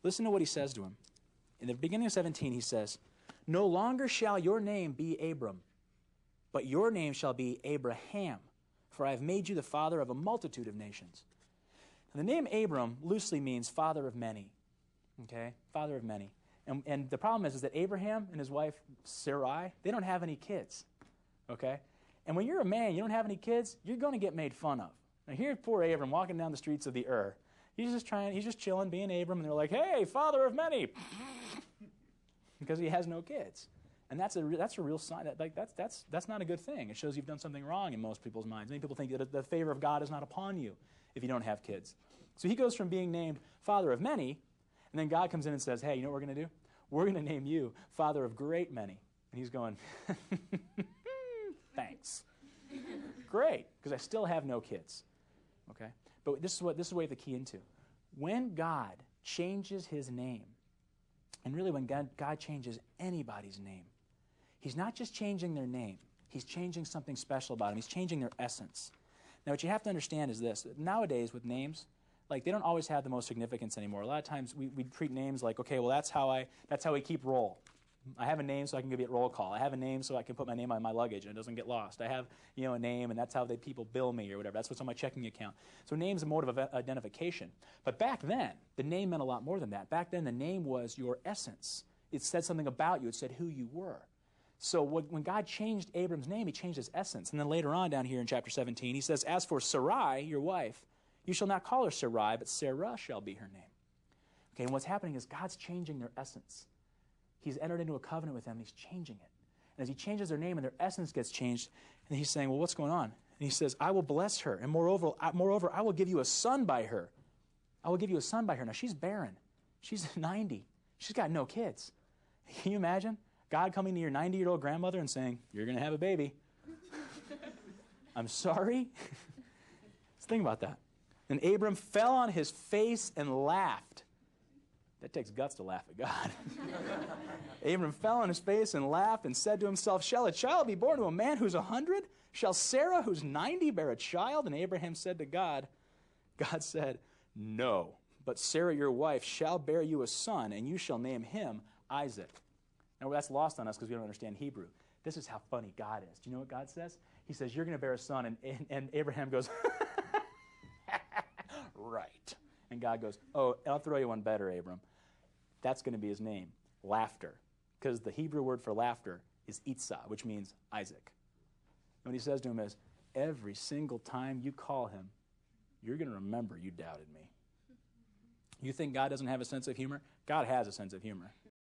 Listen to what he says to him. In the beginning of 17, he says, "No longer shall your name be Abram, but your name shall be Abraham, for I have made you the father of a multitude of nations." Now, the name Abram loosely means father of many. Okay? Father of many. And the problem is that Abraham and his wife Sarai, they don't have any kids. Okay? And when you're a man, you don't have any kids, you're going to get made fun of. Now here's poor Abram walking down the streets of the Ur. He's just chilling, being Abram, and they're like, "Hey, father of many," because he has no kids. And that's a real sign that that's not a good thing. It shows you've done something wrong in most people's minds. Many people think that the favor of God is not upon you if you don't have kids. So he goes from being named father of many, and then God comes in and says, "Hey, you know what we're going to do? We're going to name you father of great many." And he's going, "Thanks, great, because I still have no kids." Okay, but this is what we have to key into. When God changes His name, and really when God changes anybody's name, He's not just changing their name. He's changing something special about them. He's changing their essence. Now, what you have to understand is this. Nowadays, with names, like, they don't always have the most significance anymore. A lot of times, we treat names like, okay, well, that's how we keep roll. I have a name so I can get roll call. I have a name so I can put my name on my luggage and it doesn't get lost. I have, a name, and that's how people bill me or whatever. That's what's on my checking account. So name's a mode of identification. But back then, the name meant a lot more than that. Back then, the name was your essence. It said something about you. It said who you were. So when God changed Abram's name, He changed his essence. And then later on down here in chapter 17, He says, "As for Sarai, your wife, you shall not call her Sarai, but Sarah shall be her name." Okay, and what's happening is God's changing their essence. He's entered into a covenant with them, and He's changing it. And as He changes their name and their essence gets changed, and He's saying, "Well, what's going on?" And He says, "I will bless her, and moreover, I will give you a son by her." I will give you a son by her. Now, she's barren. She's 90. She's got no kids. Can you imagine God coming to your 90-year-old grandmother and saying, "You're going to have a baby"? I'm sorry? Let's think about that. And Abram fell on his face and laughed. That takes guts to laugh at God. Abram fell on his face and laughed and said to himself, "Shall a child be born to a man who's 100? Shall Sarah, who's 90, bear a child?" And Abraham said to God said, "No, but Sarah your wife shall bear you a son, and you shall name him Isaac." Now that's lost on us because we don't understand Hebrew. This is how funny God is. Do you know what God says? He says, "You're going to bear a son," and Abraham goes, "Right." And God goes, "Oh, I'll throw you one better, Abram. That's going to be his name, laughter." Because the Hebrew word for laughter is Itzah, which means Isaac. And what He says to him is, every single time you call him, you're going to remember you doubted me. You think God doesn't have a sense of humor? God has a sense of humor.